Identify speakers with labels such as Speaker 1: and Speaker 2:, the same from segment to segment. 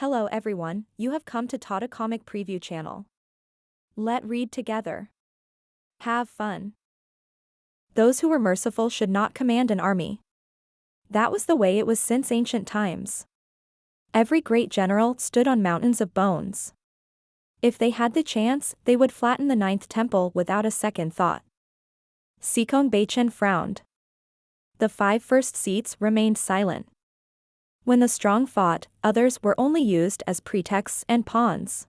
Speaker 1: Hello everyone, you have come to Tata Comic Preview channel. Let read together. Have fun. Those who were merciful should not command an army. That was the way it was since ancient times. Every great general stood on mountains of bones. If they had the chance, they would flatten the ninth temple without a second thought. Sikong Beichen frowned. The 5 first seats remained silent. When the strong fought, others were only used as pretexts and pawns.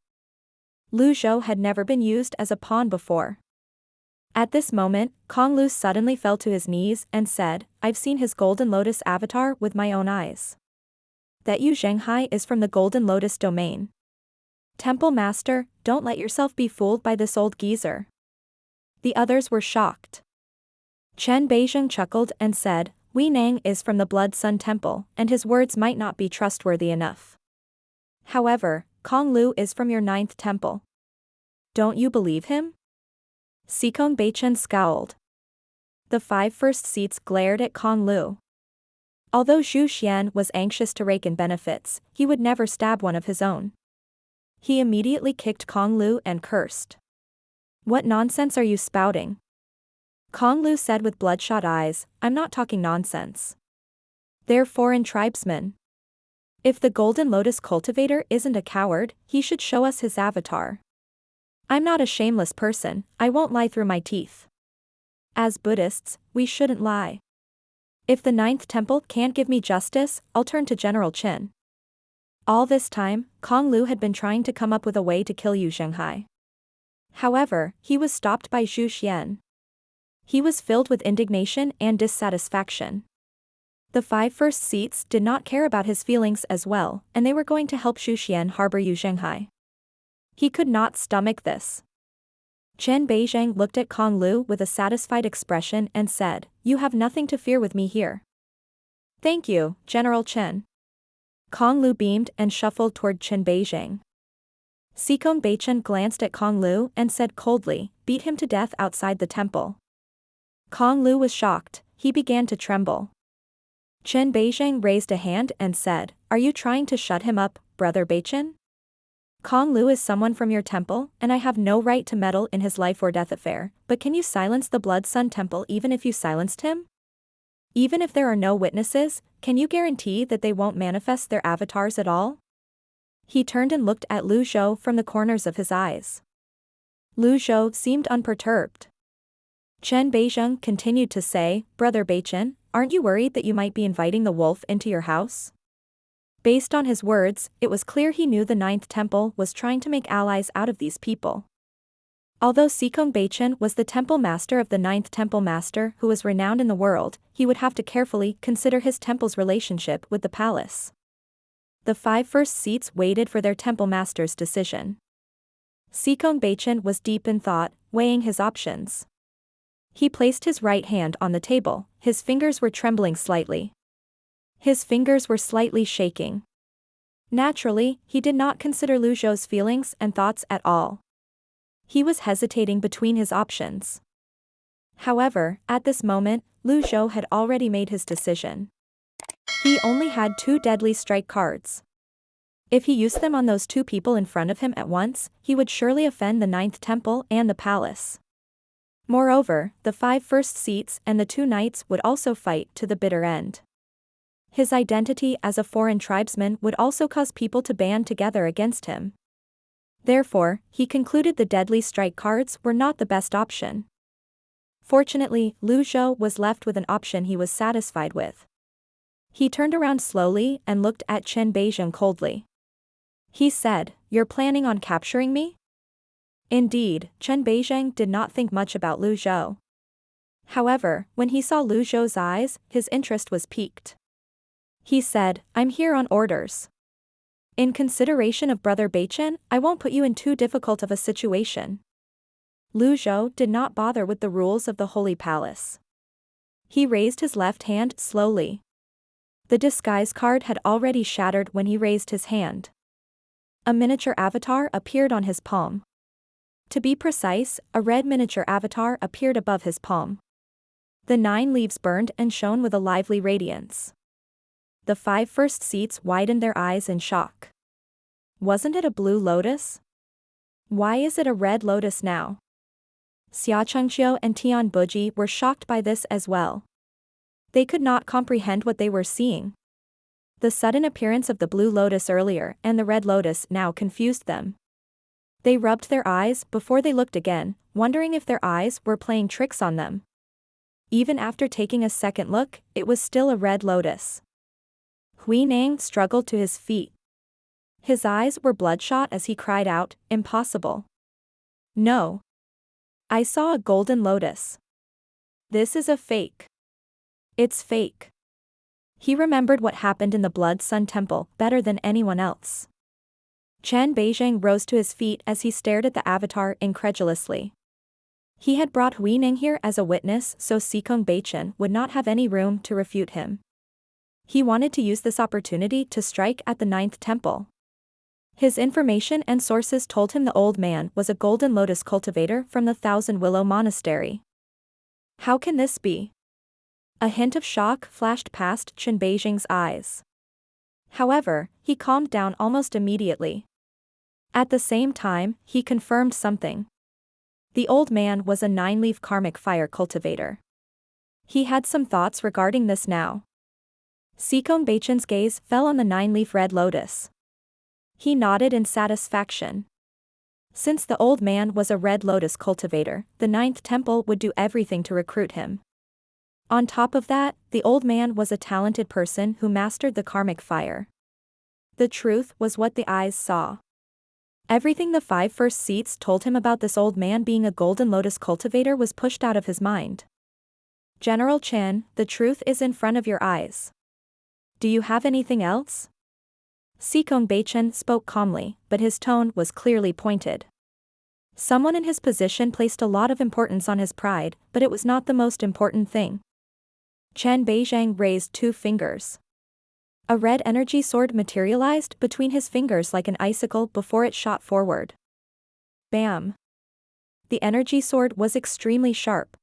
Speaker 1: Zhou had never been used as a pawn before. At this moment, Kong Lu suddenly fell to his knees and said, "I've seen his Golden Lotus avatar with my own eyes. That Zhenghai is from the Golden Lotus domain. Temple Master, don't let yourself be fooled by this old geezer." The others were shocked. Chen Beizheng chuckled and said, "Wei Nang is from the Blood Sun Temple, and his words might not be trustworthy enough. However, Kong Lu is from your 9th temple. Don't you believe him?" Sikong Beichen scowled. The 5 first seats glared at Kong Lu. Although Zhu Xian was anxious to rake in benefits, he would never stab one of his own. He immediately kicked Kong Lu and cursed. "What nonsense are you spouting?" Kong Lu said with bloodshot eyes, "I'm not talking nonsense. They're foreign tribesmen. If the Golden Lotus cultivator isn't a coward, he should show us his avatar. I'm not a shameless person, I won't lie through my teeth. As Buddhists, we shouldn't lie. If the 9th temple can't give me justice, I'll turn to General Qin." All this time, Kong Lu had been trying to come up with a way to kill Zhenghai. However, he was stopped by Zhu Xian. He was filled with indignation and dissatisfaction. The 5 first seats did not care about his feelings as well, and they were going to help Zhu Xian harbor Zhenghai. He could not stomach this. Chen Beizheng looked at Kong Lu with a satisfied expression and said, "You have nothing to fear with me here." "Thank you, General Chen." Kong Lu beamed and shuffled toward Chen Beizheng. Sikong Beichen glanced at Kong Lu and said coldly, "Beat him to death outside the temple." Kong Lu was shocked, he began to tremble. Chen Beizheng raised a hand and said, "Are you trying to shut him up, Brother Beichen? Kong Lu is someone from your temple, and I have no right to meddle in his life or death affair, but can you silence the Blood Sun Temple even if you silenced him? Even if there are no witnesses, can you guarantee that they won't manifest their avatars at all?" He turned and looked at Zhou from the corners of his eyes. Zhou seemed unperturbed. Chen Beizheng continued to say, "Brother Beichen, aren't you worried that you might be inviting the wolf into your house?" Based on his words, it was clear he knew the 9th temple was trying to make allies out of these people. Although Sikong Beichen was the temple master of the 9th temple master who was renowned in the world, he would have to carefully consider his temple's relationship with the palace. The 5 first seats waited for their temple master's decision. Sikong Beichen was deep in thought, weighing his options. He placed his right hand on the table, his fingers were trembling slightly. His fingers were slightly shaking. Naturally, he did not consider Zhou's feelings and thoughts at all. He was hesitating between his options. However, at this moment, Zhou had already made his decision. He only had 2 deadly strike cards. If he used them on those 2 people in front of him at once, he would surely offend the 9th temple and the palace. Moreover, the 5 first seats and the 2 knights would also fight to the bitter end. His identity as a foreign tribesman would also cause people to band together against him. Therefore, he concluded the deadly strike cards were not the best option. Fortunately, Zhou was left with an option he was satisfied with. He turned around slowly and looked at Chen Beizheng coldly. He said, "You're planning on capturing me?" Indeed, Chen Beizheng did not think much about Zhou. However, when he saw Zhou's eyes, his interest was piqued. He said, "I'm here on orders. In consideration of Brother Beichen, I won't put you in too difficult of a situation." Zhou did not bother with the rules of the Holy Palace. He raised his left hand slowly. The disguise card had already shattered when he raised his hand. A miniature avatar appeared on his palm. To be precise, a red miniature avatar appeared above his palm. The 9 leaves burned and shone with a lively radiance. The 5 first seats widened their eyes in shock. Wasn't it a blue lotus? Why is it a red lotus now? Xiaochengxiu and Tian Buji were shocked by this as well. They could not comprehend what they were seeing. The sudden appearance of the blue lotus earlier and the red lotus now confused them. They rubbed their eyes before they looked again, wondering if their eyes were playing tricks on them. Even after taking a second look, it was still a red lotus. Hui Nang struggled to his feet. His eyes were bloodshot as he cried out, "Impossible. No. I saw a golden lotus. This is a fake. It's fake." He remembered what happened in the Blood Sun Temple better than anyone else. Chen Beijing rose to his feet as he stared at the avatar incredulously. He had brought Hui Ning here as a witness so Sikong Beichen would not have any room to refute him. He wanted to use this opportunity to strike at the 9th temple. His information and sources told him the old man was a golden lotus cultivator from the Thousand Willow Monastery. How can this be? A hint of shock flashed past Chen Beijing's eyes. However, he calmed down almost immediately. At the same time, he confirmed something. The old man was a 9-leaf karmic fire cultivator. He had some thoughts regarding this now. Sikong Beichen's gaze fell on the 9-leaf red lotus. He nodded in satisfaction. Since the old man was a red lotus cultivator, the 9th temple would do everything to recruit him. On top of that, the old man was a talented person who mastered the karmic fire. The truth was what the eyes saw. Everything the 5 first seats told him about this old man being a golden lotus cultivator was pushed out of his mind. General Chen, the truth is in front of your eyes. Do you have anything else? Sikong Beichen spoke calmly, but his tone was clearly pointed. Someone in his position placed a lot of importance on his pride, but it was not the most important thing. Chen Beijing raised 2 fingers. A red energy sword materialized between his fingers like an icicle before it shot forward. Bam! The energy sword was extremely sharp.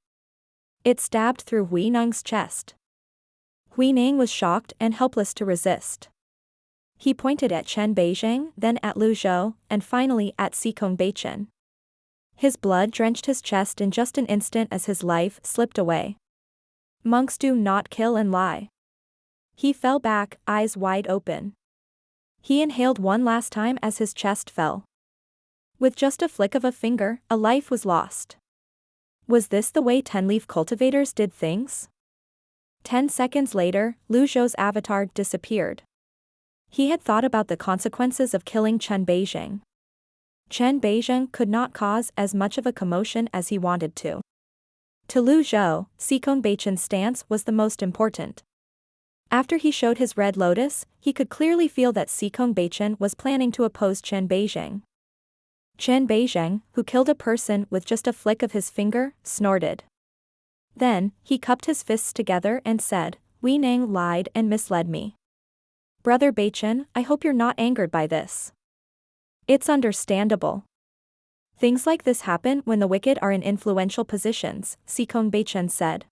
Speaker 1: It stabbed through Hui Ning's chest. Hui Ning was shocked and helpless to resist. He pointed at Chen Beijing, then at Lu Zhou, and finally at Sikong Beichen. His blood drenched his chest in just an instant as his life slipped away. Monks do not kill and lie. He fell back, eyes wide open. He inhaled one last time as his chest fell. With just a flick of a finger, a life was lost. Was this the way 10-leaf cultivators did things? 10 seconds later, Lu Zhou's avatar disappeared. He had thought about the consequences of killing Chen Beijing. Chen Beijing could not cause as much of a commotion as he wanted to. To Lu Zhou, Sikong Beichen's stance was the most important. After he showed his red lotus, he could clearly feel that Sikong Beichen was planning to oppose Chen Beijing. Chen Beijing, who killed a person with just a flick of his finger, snorted. Then, he cupped his fists together and said, "Hui Ning lied and misled me. Brother Beichen, I hope you're not angered by this. It's understandable. Things like this happen when the wicked are in influential positions," Sikong Beichen said.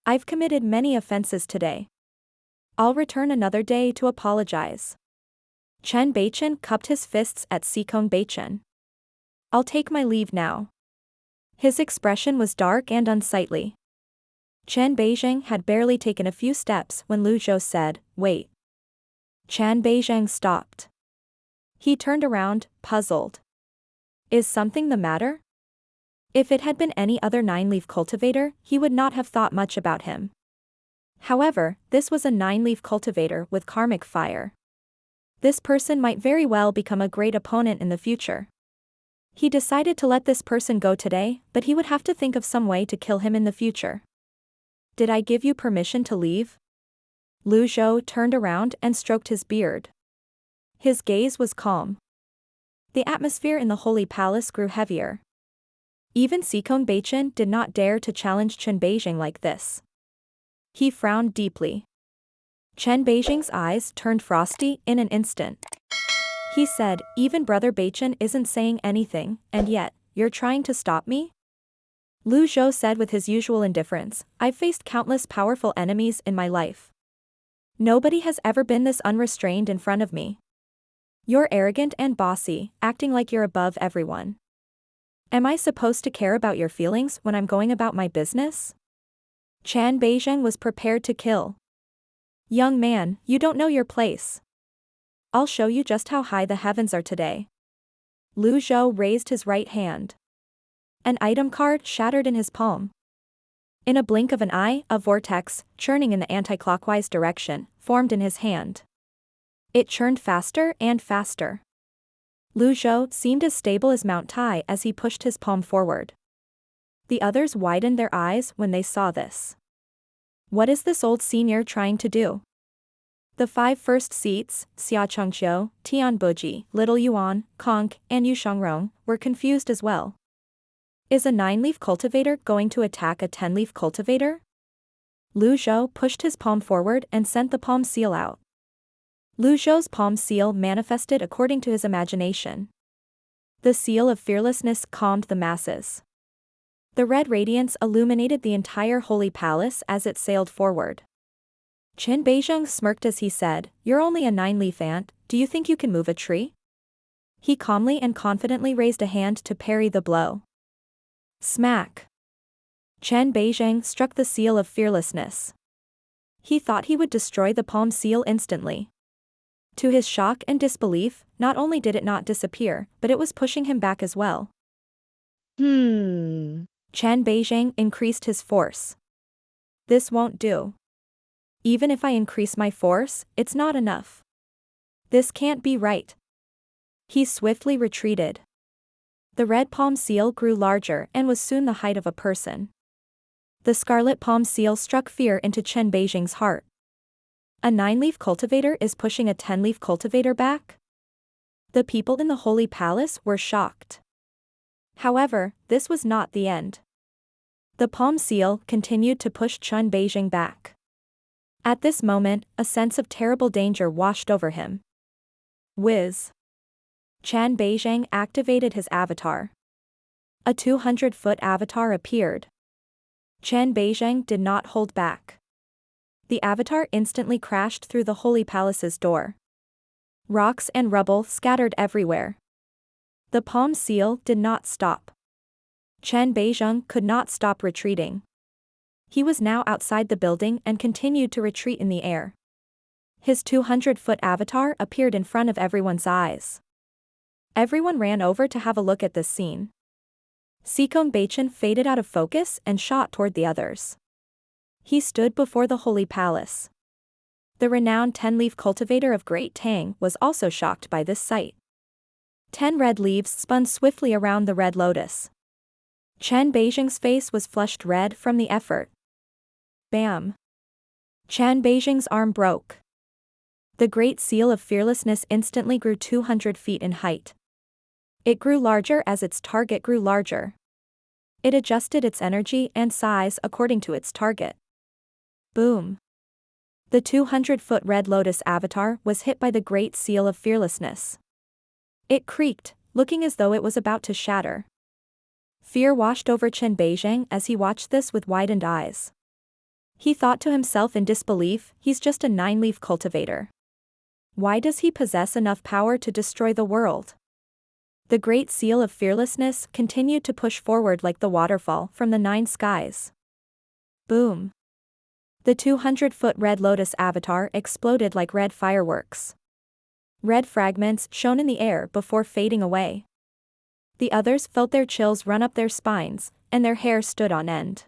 Speaker 1: "I've committed many offenses today. I'll return another day to apologize." Chen Beichen cupped his fists at Sikong Beichen. "I'll take my leave now." His expression was dark and unsightly. Chen Beijing had barely taken a few steps when Lu Zhou said, "Wait." Chen Beijing stopped. He turned around, puzzled. Is something the matter? If it had been any other 9-leaf cultivator, he would not have thought much about him. However, this was a 9-leaf cultivator with karmic fire. This person might very well become a great opponent in the future. He decided to let this person go today, but he would have to think of some way to kill him in the future. "Did I give you permission to leave?" Lu Zhou turned around and stroked his beard. His gaze was calm. The atmosphere in the Holy Palace grew heavier. Even Sikong Beichen did not dare to challenge Chen Beijing like this. He frowned deeply. Chen Beijing's eyes turned frosty in an instant. He said, "Even Brother Beichen isn't saying anything, and yet, you're trying to stop me?" Lu Zhou said with his usual indifference, "I've faced countless powerful enemies in my life. Nobody has ever been this unrestrained in front of me. You're arrogant and bossy, acting like you're above everyone. Am I supposed to care about your feelings when I'm going about my business? Chan Beizheng was prepared to kill. Young man, you don't know your place. I'll show you just how high the heavens are today. Lu Zhou raised his right hand. An item card shattered in his palm. In a blink of an eye, a vortex, churning in the anti-clockwise direction, formed in his hand. It churned faster and faster. Lu Zhou seemed as stable as Mount Tai as he pushed his palm forward. The others widened their eyes when they saw this. What is this old senior trying to do? The 5 first seats, Xia Chengqiu, Tian Buji, Little Yuan, Conk, and Yu Shangrong, were confused as well. Is a 9-leaf cultivator going to attack a 10-leaf cultivator? Lu Zhou pushed his palm forward and sent the palm seal out. Lu Zhou's palm seal manifested according to his imagination. The seal of fearlessness calmed the masses. The red radiance illuminated the entire holy palace as it sailed forward. Chen Beizheng smirked as he said, "You're only a 9-leaf ant, do you think you can move a tree?" He calmly and confidently raised a hand to parry the blow. Smack! Chen Beizheng struck the seal of fearlessness. He thought he would destroy the palm seal instantly. To his shock and disbelief, not only did it not disappear, but it was pushing him back as well. Chen Beizheng increased his force. This won't do. Even if I increase my force, it's not enough. This can't be right. He swiftly retreated. The red palm seal grew larger and was soon the height of a person. The scarlet palm seal struck fear into Chen Beizheng's heart. A 9-leaf cultivator is pushing a 10-leaf cultivator back? The people in the Holy Palace were shocked. However, this was not the end. The palm seal continued to push Chen Beizheng back. At this moment, a sense of terrible danger washed over him. Whiz! Chen Beizheng activated his avatar. A 200-foot avatar appeared. Chen Beizheng did not hold back. The avatar instantly crashed through the Holy Palace's door. Rocks and rubble scattered everywhere. The palm seal did not stop. Chen Beizheng could not stop retreating. He was now outside the building and continued to retreat in the air. His 200-foot avatar appeared in front of everyone's eyes. Everyone ran over to have a look at this scene. Sikong Beichen faded out of focus and shot toward the others. He stood before the Holy Palace. The renowned 10-leaf cultivator of Great Tang was also shocked by this sight. 10 red leaves spun swiftly around the red lotus. Chen Beizheng's face was flushed red from the effort. Bam! Chen Beizheng's arm broke. The great seal of fearlessness instantly grew 200 feet in height. It grew larger as its target grew larger. It adjusted its energy and size according to its target. Boom! The 200-foot red lotus avatar was hit by the great seal of fearlessness. It creaked, looking as though it was about to shatter. Fear washed over Chen Beizheng as he watched this with widened eyes. He thought to himself in disbelief, he's just a 9-leaf cultivator. Why does he possess enough power to destroy the world? The great seal of fearlessness continued to push forward like the waterfall from the 9 skies. Boom! The 200-foot red lotus avatar exploded like red fireworks. Red fragments shone in the air before fading away. The others felt their chills run up their spines, and their hair stood on end.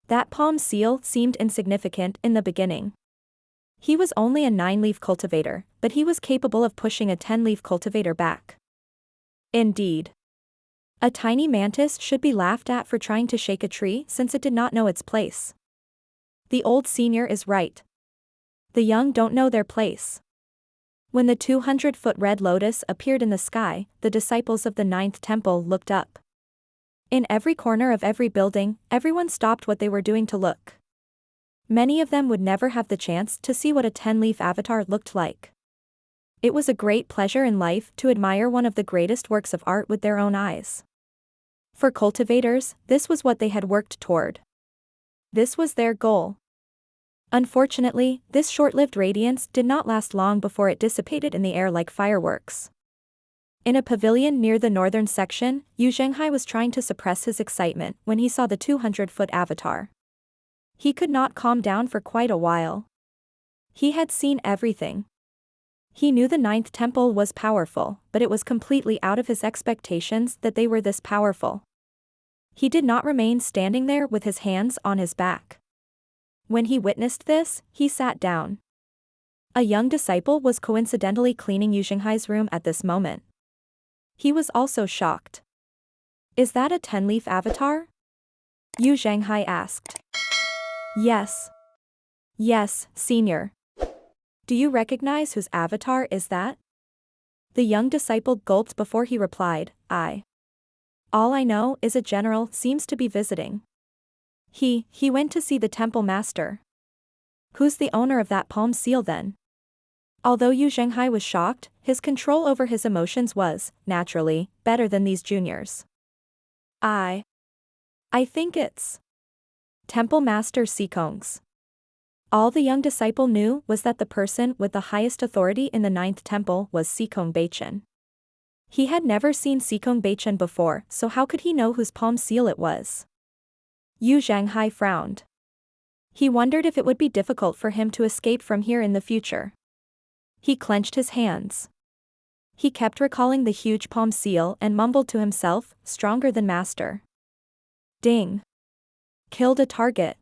Speaker 1: That palm seal seemed insignificant in the beginning. He was only a 9-leaf cultivator, but he was capable of pushing a 10-leaf cultivator back. Indeed. A tiny mantis should be laughed at for trying to shake a tree since it did not know its place. The old senior is right. The young don't know their place. When the 200-foot red lotus appeared in the sky, the disciples of the 9th temple looked up. In every corner of every building, everyone stopped what they were doing to look. Many of them would never have the chance to see what a 10-leaf avatar looked like. It was a great pleasure in life to admire one of the greatest works of art with their own eyes. For cultivators, this was what they had worked toward. This was their goal. Unfortunately, this short-lived radiance did not last long before it dissipated in the air like fireworks. In a pavilion near the northern section, Zhenghai was trying to suppress his excitement when he saw the 200-foot avatar. He could not calm down for quite a while. He had seen everything. He knew the ninth temple was powerful, but it was completely out of his expectations that they were this powerful. He did not remain standing there with his hands on his back. When he witnessed this, he sat down. A young disciple was coincidentally cleaning Zhenghai's room at this moment. He was also shocked. "Is that a 10-leaf avatar?" Zhenghai asked. "Yes. Yes, senior. Do you recognize whose avatar is that?" The young disciple gulped before he replied, All I know is a general seems to be visiting. He went to see the temple master." "Who's the owner of that palm seal then?" Although Zhenghai was shocked, his control over his emotions was, naturally, better than these juniors. I think it's Temple Master Sikong's." All the young disciple knew was that the person with the highest authority in the ninth temple was Sikong Beichen. He had never seen Sikong Beichen before, so how could he know whose palm seal it was? Zhenghai frowned. He wondered if it would be difficult for him to escape from here in the future. He clenched his hands. He kept recalling the huge palm seal and mumbled to himself, "Stronger than master." Ding. Killed a target.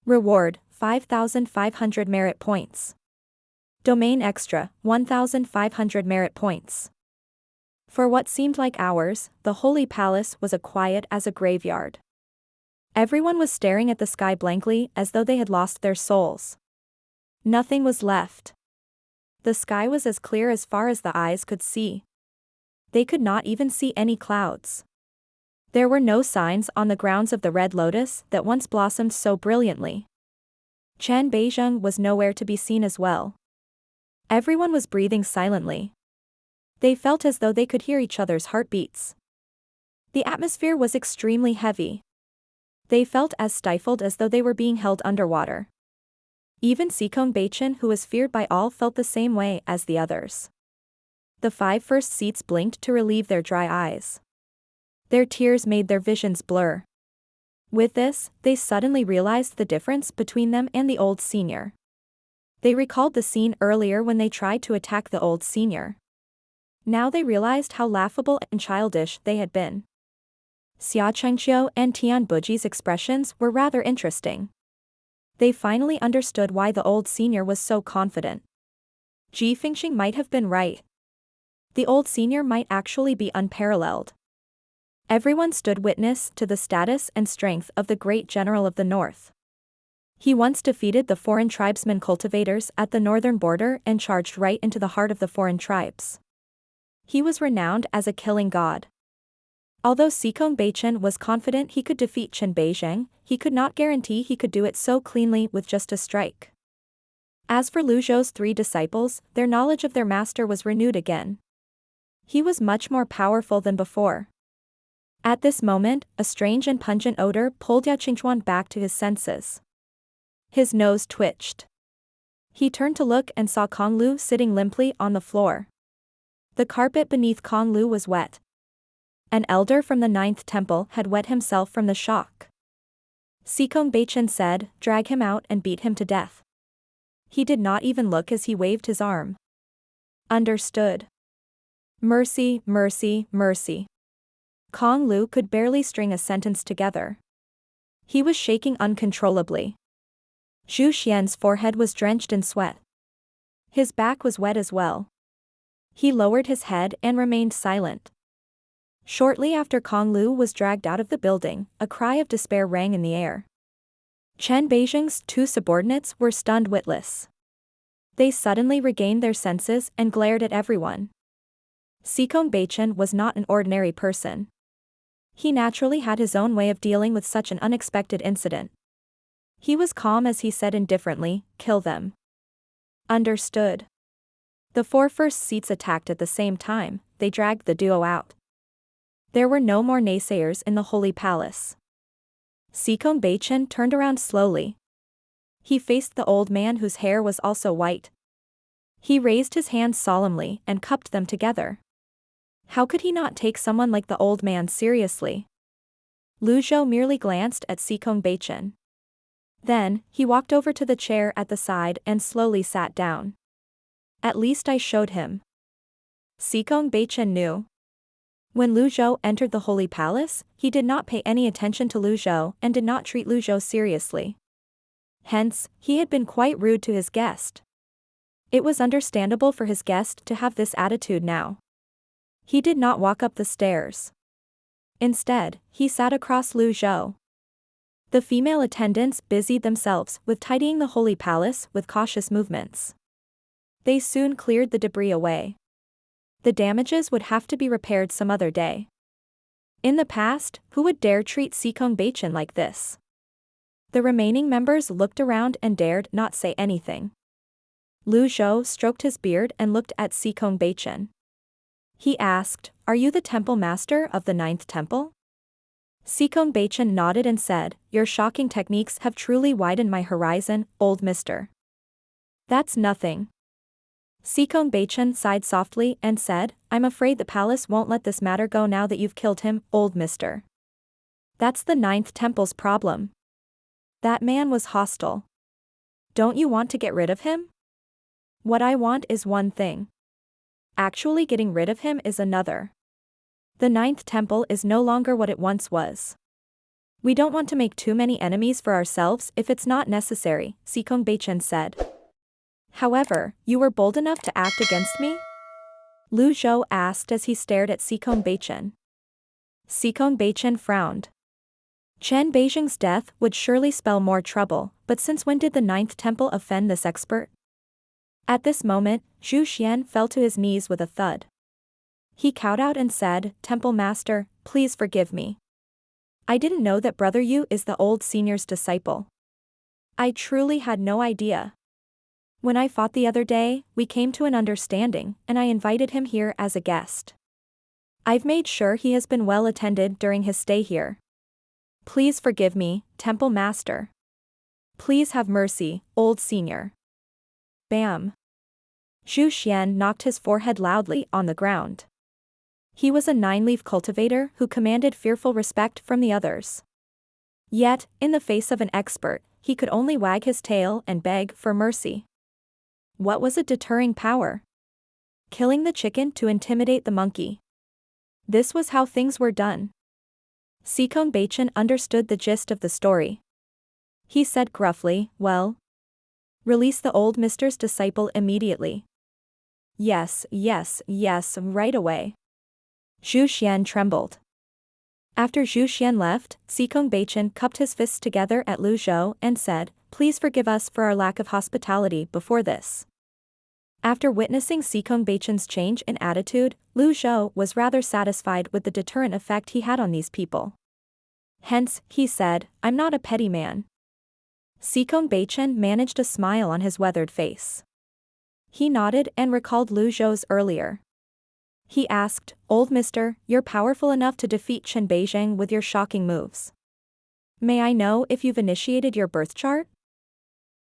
Speaker 1: Reward, 5,500 merit points. Domain extra, 1,500 merit points. For what seemed like hours, the holy palace was as quiet as a graveyard. Everyone was staring at the sky blankly as though they had lost their souls. Nothing was left. The sky was as clear as far as the eyes could see. They could not even see any clouds. There were no signs on the grounds of the red lotus that once blossomed so brilliantly. Chen Beizheng was nowhere to be seen as well. Everyone was breathing silently. They felt as though they could hear each other's heartbeats. The atmosphere was extremely heavy. They felt as stifled as though they were being held underwater. Even Sikong Beichen, who was feared by all, felt the same way as the others. The 5 first seats blinked to relieve their dry eyes. Their tears made their visions blur. With this, they suddenly realized the difference between them and the old senior. They recalled the scene earlier when they tried to attack the old senior. Now they realized how laughable and childish they had been. Xia Chengqiu and Tian Buji's expressions were rather interesting. They finally understood why the old senior was so confident. Ji Fingxing might have been right. The old senior might actually be unparalleled. Everyone stood witness to the status and strength of the great general of the north. He once defeated the foreign tribesmen cultivators at the northern border and charged right into the heart of the foreign tribes. He was renowned as a killing god. Although Sikong Beichen was confident he could defeat Chen Beizheng, he could not guarantee he could do it so cleanly with just a strike. As for Lu Zhou's 3 disciples, their knowledge of their master was renewed again. He was much more powerful than before. At this moment, a strange and pungent odor pulled Ya Qingchuan back to his senses. His nose twitched. He turned to look and saw Kong Lu sitting limply on the floor. The carpet beneath Kong Lu was wet. An elder from the 9th temple had wet himself from the shock. Sikong Beichen said, "Drag him out and beat him to death." He did not even look as he waved his arm. Understood. Mercy, mercy, mercy. Kong Lu could barely string a sentence together. He was shaking uncontrollably. Zhu Xian's forehead was drenched in sweat. His back was wet as well. He lowered his head and remained silent. Shortly after Kong Lu was dragged out of the building, a cry of despair rang in the air. Chen Beizheng's 2 subordinates were stunned witless. They suddenly regained their senses and glared at everyone. Sikong Beichen was not an ordinary person. He naturally had his own way of dealing with such an unexpected incident. He was calm as he said indifferently, "Kill them." Understood. The 4 first seats attacked at the same time. They dragged the duo out. There were no more naysayers in the Holy Palace. Sikong Beichen turned around slowly. he faced the old man whose hair was also white. He raised his hands solemnly and cupped them together. How could he not take someone like the old man seriously? Zhou merely glanced at Beichen. Then, he walked over to the chair at the side and slowly sat down. At least I showed him. Beichen knew. When Zhou entered the Holy Palace, he did not pay any attention to Zhou and did not treat Zhou seriously. Hence, he had been quite rude to his guest. It was understandable for his guest to have this attitude now. He did not walk up the stairs. Instead, he sat across Zhou. The female attendants busied themselves with tidying the Holy Palace with cautious movements. They soon cleared the debris away. The damages would have to be repaired some other day. In the past, who would dare treat Beichen like this? The remaining members looked around and dared not say anything. Zhou stroked his beard and looked at Beichen. He asked, "Are you the temple master of the 9th temple?" Beichen nodded and said, "Your shocking techniques have truly widened my horizon, old mister." "That's nothing." Beichen sighed softly and said, "I'm afraid the palace won't let this matter go now that you've killed him, old mister. That's the 9th temple's problem. That man was hostile. Don't you want to get rid of him? What I want is one thing. Actually getting rid of him is another. The 9th temple is no longer what it once was. We don't want to make too many enemies for ourselves if it's not necessary," Beichen said. "However, you were bold enough to act against me?" Zhou asked as he stared at Beichen. Beichen frowned. Chen Beijing's death would surely spell more trouble, but since when did the 9th temple offend this expert? At this moment, Zhu Xian fell to his knees with a thud. He cowed out and said, "Temple Master, please forgive me. I didn't know that Brother Yu is the old senior's disciple. I truly had no idea. When I fought the other day, we came to an understanding, and I invited him here as a guest. I've made sure he has been well attended during his stay here. Please forgive me, Temple Master. Please have mercy, old senior." Bam! Zhu Xian knocked his forehead loudly on the ground. He was a 9-leaf cultivator who commanded fearful respect from the others. Yet, in the face of an expert, he could only wag his tail and beg for mercy. What was a deterring power? Killing the chicken to intimidate the monkey. This was how things were done. Beichen understood the gist of the story. He said gruffly, "Well, release the old mister's disciple immediately." Yes, right away." Zhu Xian trembled. After Zhu Xian left, Beichen cupped his fists together at Zhou and said, "Please forgive us for our lack of hospitality before this." After witnessing Beichen's change in attitude, Zhou was rather satisfied with the deterrent effect he had on these people. Hence, he said, "I'm not a petty man." Beichen managed a smile on his weathered face. He nodded and recalled Zhou's earlier. He asked, "Old mister, you're powerful enough to defeat Chen Beijing with your shocking moves. May I know if you've initiated your birth chart?"